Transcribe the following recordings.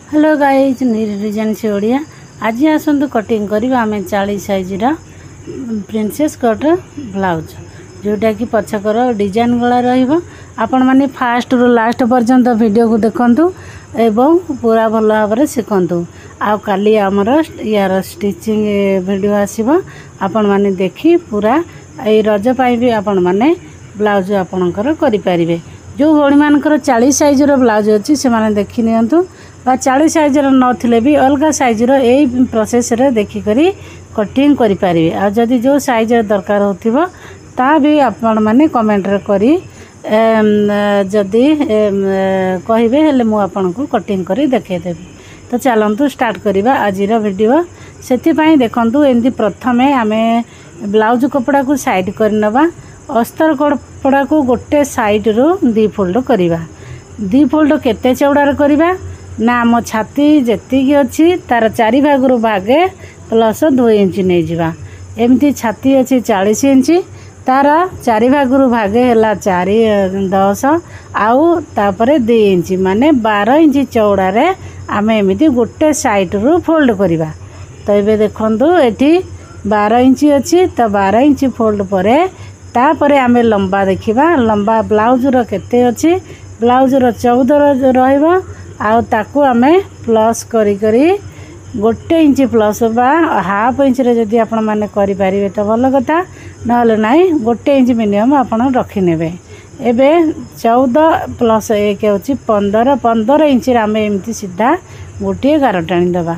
Hello guys design से ओडिया आज आसतु cutting करवा आम 40 साइज प्रिंसेस कट ब्लाउज जोटा कि पछकर डिजाइन गला आपण मैंने फास्ट रु लास्ट पर्यंत वीडियो को देखु एवं पूरा भल भाव शिखु आली आमर यार स्टिचिंग वीडियो आसो आपण मैंने देखी पूरा ये रजपाई भी आपण मैंने ब्लाउज आपणकर करें जो भौणी मानकर 40 साइज ब्लाउज अच्छी से मैंने देखी नियंतु 40 साइज नथिले भी अलग साइज यही प्रोसेस रे देखी करी कटिंग करि पारिबे आ जदि जो साइज दरकार होथिबो ता भी आपण माने कमेंट रे करी जदि कहिबे हेले मु आपन को कटिंग करी देखे देबी। तो चलंतु स्टार्ट करिबा आजिर वीडियो। सेति पई देखंतु एंदी प्रथमे आमे ब्लाउज कपड़ा को साइड करनबा अस्तर कपड़ा को गोटे साइड रो दी फोल्ड करिबा। दी फोल्ड केते चौड़ार करिबा ना आम छाती जी अच्छी तार 4 भाग भागे प्लस 2 इंच नहीं जावा। एमती छाती अच्छी 40 इंच तार 4 भाग भागे है 4 10 आउ तापर 2 इंच माने 12 इंच चौड़ारे आम एमती गोटे साइड रू फोल्ड करिबा। तो ये देखंतु एठी 12 इंच अच्छी तो 12 इंच फोल्ड परे तापर आम लंबा देखिबा। लंबा ब्लाउज रो केते अच्छी ब्लाउज रो 14 रहिबा आउ ताकू आमे प्लस करी करी गोटे इंच प्लस बा हाफ इंच रे जदि आपण माने करि पारिबे तो भल कथा नहले नाही गोटे इंच मिनिमम आपण रखि नेबे। एबे 14 प्लस 1 होची 15 इंच रे आमे एमती सीधा गोटे गार टाणी दबा।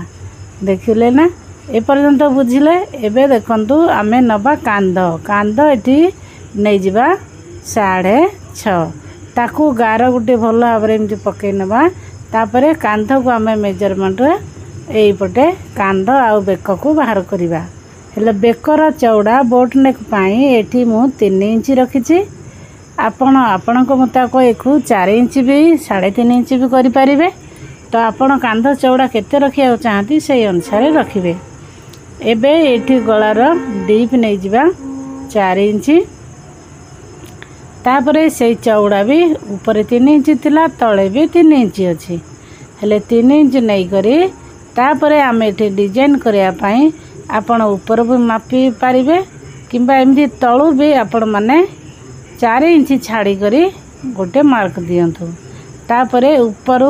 देखिले ना ए पर्यंत बुझिले। एबे देखंतु आमे नबा कांद एठी नै जिबा 6.5 ताकू गार गोटे भल भाबरे एमती पकै नबा। तापरे कांध को आम मेजरमेंट एपटे कांध आउ बेक को बाहर करवा। हेले बेकर चौड़ा बोट नेक पाई एठी मु 3 इंच रखी। आपण मुताबिक एकु 4 इंच भी 3.5 इंच भी करि परिबे। तो आपण कांध चौड़ा केते रखिया चाहती से अनुसार रखिबे। एबे एठी गलार डीप नै जिबा 4 इंच तापरे से चौड़ा भी ऊपर 3 इंच थिला तले भी 3 इंच अच्छी हेले 3 इंच नहीं करी तापरे आम एठी डिजाइन करिया पई आपण ऊपर भी मापी पारिबे किंबा एमती तळु भी आपण माने 4 इंच छाड़ी करी गोटे मार्क दियंतु। तापरे ऊपर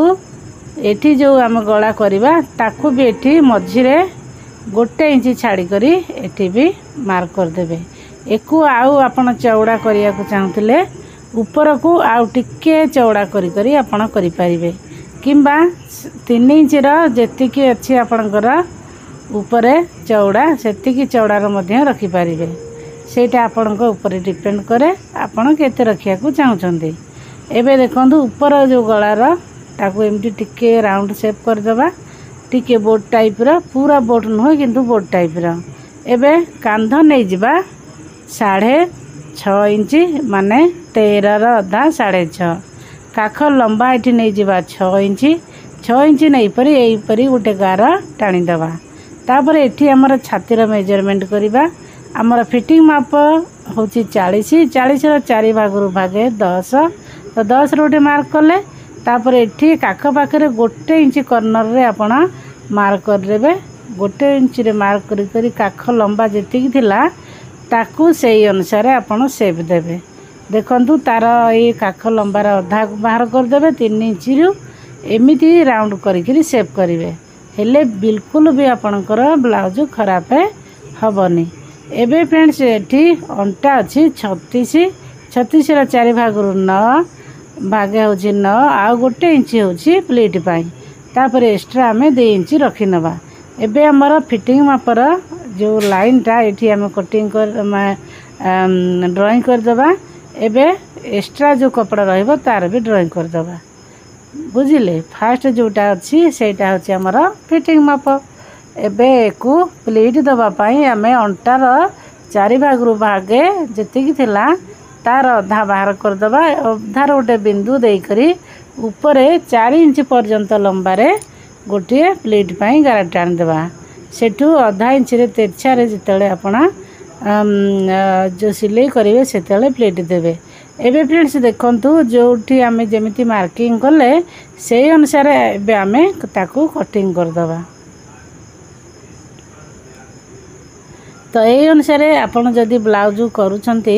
एठी जो आम गला करिबा ताकू भी एठी मझिरे गोटे इंच छाड़ी करी एठी भी मार्क कर देबे। एकु आउ आपण चौड़ा करिया को चाहूतिले ऊपर को आउ टिके चौड़ा करी करी आपण करि पारिबे किंबा 3 इंच रा जेतिकी अछि आपणकर ऊपर चौड़ा सेतिकी चौड़ार मध्य रखि पारिबे। सेटा आपणक ऊपर डिपेंड करे आपण केते रखिया को चाहउछंती। एबे देखंतु ऊपर जो गलार ताकू एमटी टिके राउंड शेप कर देबा। टिके बोट टाइप रा पूरा बोट न किंतु बोट टाइप रा। एबे कांध नै जिबा 6.5 इंच माने 13 रा अधा 6.5 काख लंबा एठी नै जिबा 6 इंच नै परी एई परी गोटे गार टाणी दबा। तापर एठी हमर छातीर मेजरमेंट करिबा। हमर फिटिंग माप होची 40 रा 4 भाग रु भागे 10 तो 10 रो गोटे मार्क करले तापर एठी काख पाखरे गोटे इंच कॉर्नर रे आपण मार्क कर देबे। गोटे इंच रे मार्क करी करी काख लंबा जेतिकी थिला ताकू से अनुसार आपण सेप देबे। देखंतु तार ये काख लंबार अधा बाहर कर देबे 3 इंच रु एमिति राउंड करी सेप करिवे हेले बिल्कुल भी आपणकर ब्लाउज खराब हबनी। एबे फ्रेंड्स एठी अंटा अछि 36 रा 4 भाग रु 9 भागे होछि 9 आ गोटे इंच होछि प्लेट पाई तापर एक्स्ट्रा आमे 2 इंच रखि नबा। एबे हमर फिटिंग मापर जो लाइन टा एठी हम कटिंग कर ड्राइंग कर दबा। एबे एक्स्ट्रा जो कपड़ा रहइबो तार भी ड्राइंग कर दबा। बुझिले फास्ट जोटा अछि सेटा होछि हमर फिटिंग माप। एबे एको प्लेट दबा पई हमें अंटार 4 भाग रु भागे जेतिकी थिला तार अधा बाहर कर दबा। अधार गोटे बिंदु देई करी ऊपर 4 इंच पर्यंत लंबा रे गोटे प्लेट पई गार टाण दबा। सेठू अधा इंच रे तेरछा रे जितले आपण जो सिलाई करेंगे से प्लेट देवे। एबे फ्रेंड्स देखंतु जोठी आमे जेमिति मार्किंग कले से अनुसार एबे आमे ताकू कटिंग कर दबा। तो ये अनुसार आपण जदि ब्लाउज करूछंती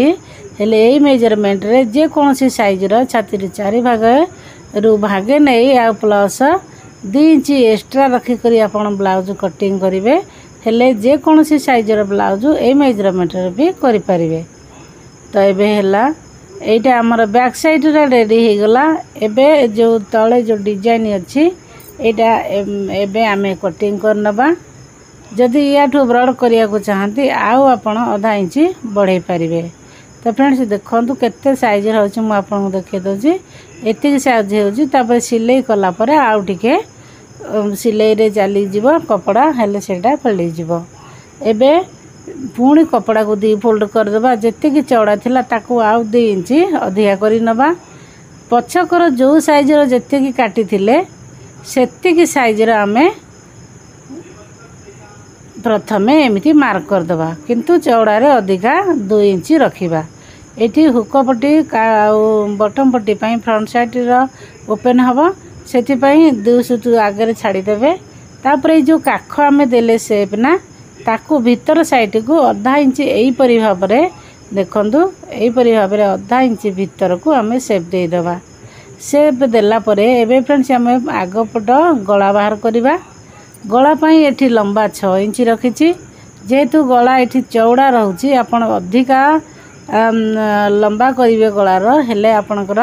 हेले एई मेजरमेंट रे जे कोनसी साइज रो छाती चारि भाग रु भागे नहीं आ प्लस 2 इंच एक्स्ट्रा रखी करी आपण ब्लाउज कटिंग करिवे हेले जे कोनसी साइज रो ब्लाउज ए मेजरमेंट रे भी करि परिवे। तो एबे हेला एटा हमर बैक साइड रे रेडी हे गला। एबे जो तळे जो डिजाइन अछि एटा एबे आमे कटिंग करनबा। जदि याठू ब्रॉड करिया को चाहती आउ आपण आधा इंच बढ़ाई पारिबे। तो फ्रेंड्स देखंतु केते साइज रहउछि मु आपन देखे दोछि एतिक साइज हेउछि तापर सिलाई कला परे आउ टिके सिलाई रे जाली जीवो कपड़ा हेले सेटा फैली जीवो। एबे पुणी कपड़ा को 2 फोल्ड कर देबा जेतिक चौड़ा थिला ताकू आउ 2 इंच अधिया करी नबा। पछकर जो साइज रो जेतिक काटी थिले सेतिक साइज रो आमे प्रथमे एमिति मार्क कर दबा किंतु चौड़ा रे अधिका 2 इंच रखिबा। एठी हुक पट्टी बटम पट्टी पई फ्रंट साइड रो ओपन हबो सेति पई 2 सुत आगे छाड़ी देबे। तापर जो काख आमे देले शेप ना ताकू भीतर साइड को आधा इंच एई परि भाबरे देखंतु एई परि भाबरे आधा इंच भीतर को आमे शेप दे दबा। शेप देला परे एबे फ्रेंड्स आमे आगो पट गला बाहर करिबा। गला पाई एठी लंबा 6 इंच रखिछि जेहेतु गला एठी चौड़ा रहउछि आपण अधिका लंबा करिवे गलार हेले आपणकर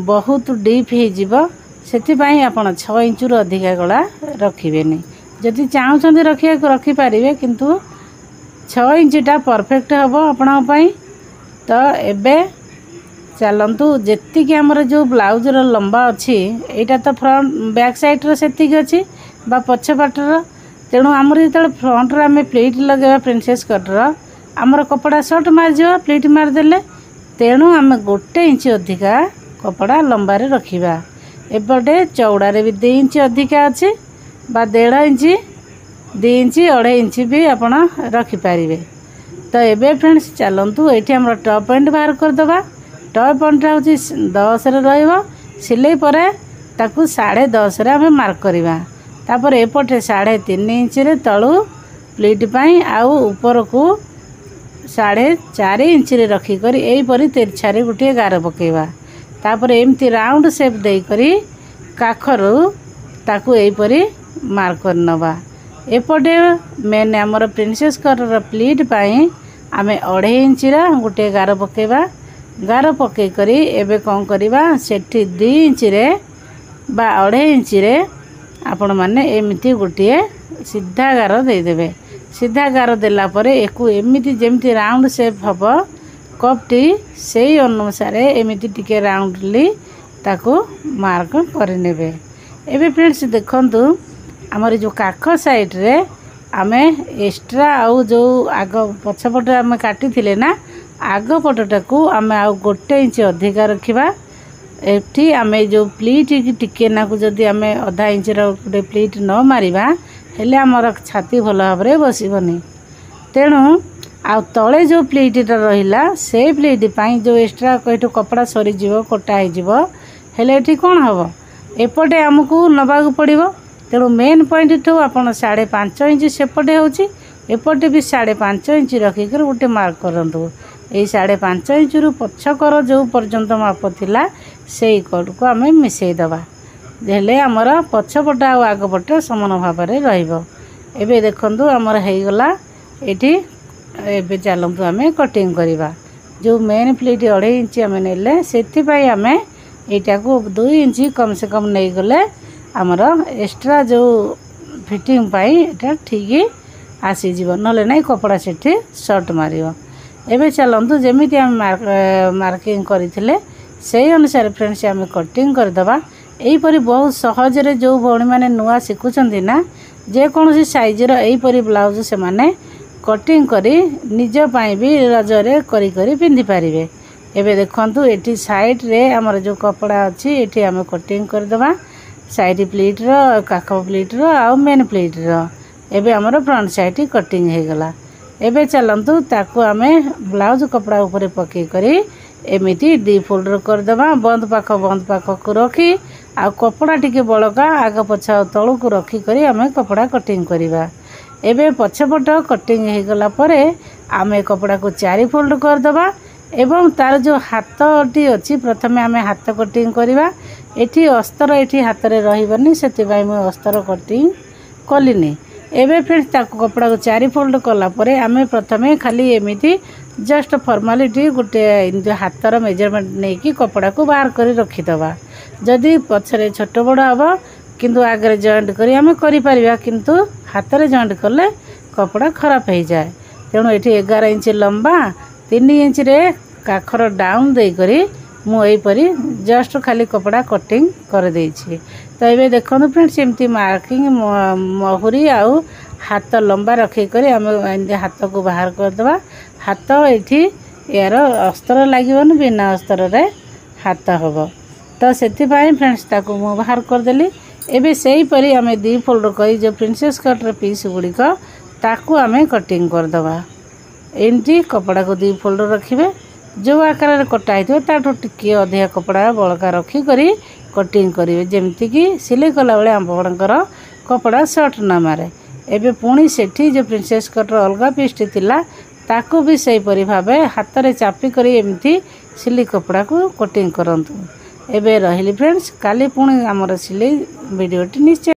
बहुत डीप हे जिवो सेति पई आपण 6 इंच रु अधिका गला रखिबेनी। जदि चाहुछन्ती रखिया को रखि पारिबे किंतु 6 इंच टा परफेक्ट हबो आपण पई। तो एबे चलंतु जेति कि हमर जो ब्लाउज रो लंबा अछि एटा तो फ्रंट बैक साइड रो सेति कि अछि बा पछ पाटर तेणु आमर जो फ्रंट रे आमे प्लेट लगेबा प्रिंसेस कट रो आमर कपड़ा शॉर्ट मार जिवो प्लेट मार देले तेणु आमे 1 इंच अधिका कपड़ा लंबा रे रखिबा। एपटे चौड़ा रे भी 2 इंच अधिका अछि बा 1.5 इंच 2 इंच 2.5 इंच भी आपण रखि पारिबे। तो एबे फ्रेंड्स चलंतु एठी हमर टॉप पॉइंट बाहर कर दबा। टॉप पॉइंट होछि 10 रे रहइबो सिलाई परे ताकू 10.5 रे आमे मार्क करबा। तापर एपटे 3.5 इंच रे तळु प्लीट पाई आउ ऊपर को 4.5 इंच रे रखी करी एई परी तिरछा रे गुटे गार पकेबा। तापर एमती राउंड शेप देई करी काखरु ताकू एई परी मार्क करनबा। एपटे मेन हमर प्रिंसेस कट रो प्लीट पाई आमे 2.5 इंच रा गुटे गार पकेबा। गार पके करी एबे कोन करबा सेठी 2 इंच रे बा 2.5 इंच रे आपण माने एमिति गुटिए सीधा गार दे देबे। सीधा गार देला परे एकु एमिति जेमिति राउंड शेप हबो कपटी सेई अनुसार एमिति टिके राउंडली ताको मार्क कर नेबे। एबे फ्रेंड्स देखंतु हमर जो काख साइड रे आमे एक्स्ट्रा आउ जो आग पछपट आमे काटी थिले ना आग पटटा को आमे आउ 1 इंच अधिका रखिबा। एठी आमे जो प्लीट टिके ना को जदी आमे आधा इंच रो गुटे प्लीट न मारिबा हेले हमर छाती भल भाबरे बसिबनी। तेणु आ तळे जो प्लीटा रहिला से प्लीट पाई जो एक्स्ट्रा कइटो कपड़ा सरी जीवो कोटा हे जीवो हेले एठी कोन हबो एपटे हमकू नबागु पड़िबो। तेणु मेन पॉइंट ठो आपण 5.5 इंच सेपटे होची एपटे भी 5.5 इंच रखी कर गुटे मार्क करंतु। ए 5.5 इंच रु पछकर जो पर्यंत माप थिला सेई कोड को आमे मिसई दबा हेले हमर पछपटा आ आगपट समान भाव रे रहिबो। एबे देखंतु हमर हेई गला एठी एबे चलंतु आमे कटिंग करिबा। जो मेन प्लीट 2.5 इंच आमे नेले सेति पई आमे एटा को 2 इंच कम से कम नै गले हमर एक्स्ट्रा जो फिटिंग पाई एटा ठीक आसी जीवो नले नै कपड़ा सेठी शॉर्ट मारियो। एबे चलंतु जेमिति हम मार्किंग करिथिले सेई अनुसार फ्रेंड्स आमे कटिंग कर दबा। एई परी बहुत सहज रे जो भौणी माने नुआ सिखुचंती ना जे कोनोसी साइज रो एई परी ब्लाउज से माने कटिंग करी निज पाई भी रजरे करी करी पिंधि पारिबे। एबे देखंतु एठी साइड रे हमर जो कपड़ा अछि एठी आमे कटिंग कर दबा साइड प्लीट रो काख प्लीट रो आ मेन प्लीट रो। एबे हमर फ्रंट साइड कटिंग हे गला। एबे चलंतु ताकू आमे ब्लाउज कपड़ा ऊपर पके करी एमिति दी फोल्डर करदेवा बंद पाख को रखी आ कपड़ा टिके बड़का आग पछ तलू को रखिक आम कपड़ा कटिंग करवा। एबे पछपट कटिंग हो गला परे आमे कपड़ा को 4 फोल्ड करदेवा एवं तार जो हाथटी अच्छी प्रथमे आम हाथ कटिंग करवा। एठी अस्तर एठी हाथ रे रहिबनी सेतिबाई मु अस्तर कटिंग कलिनी। एबे फ्रेंड्स ताको कपड़ा को 4 फोल्ड कला परे आमे प्रथमे खाली एमिति जस्ट फॉर्मालिटी गोटे हाथर मेजरमेंट नहीं कि कपड़ा को बाहर कर रखीदबा। जदि पछरे छोट बड़ हम किंतु आगे जॉइंट करी आमे करि परिबा किंतु हाथ रे जॉइंट कले कपड़ा खराब हो जाए। तेणु ये 11 इंच लंबा 3 इंच रे काखर डाउन दे करी मुझपरी जस्ट खाली कपड़ा कटिंग कर देछि। तो ये देखो फ्रेंड्स एमती मार्किंग महुरी आउ हाथ लंबा रखिक आम हाथ को बाहर करदे। हाथ ये यार अस्तर लगे बिना अस्तर रे हाथ हम। तो से फ्रेंड्स ताको मु बाहर करदेली। एबे सही परी आम 2 फोल्ड कर जो प्रिंसेस कट पीस गुड़िक ताकू आम कटिंग करदे। एमती कपड़ा को 2 फोल्ड रखिए जो आकार कटा हो टिके अधिका कपड़ा बड़का रखिक कटिंग करेंगे जमती कि सिलाई कला बेले आपणकर कपड़ा सर्ट न मारे। एबे पुणी सेठी जो प्रिंसेस कटर अलगा पीसटी थिला ताकू भी सही परी भाबे हाथ रे चापी करी एमती सिलाई कपड़ा को कटिंग करंतु। एबे रहिली फ्रेंड्स काली पुणी हमर सिलाई वीडियोटी निश्चय।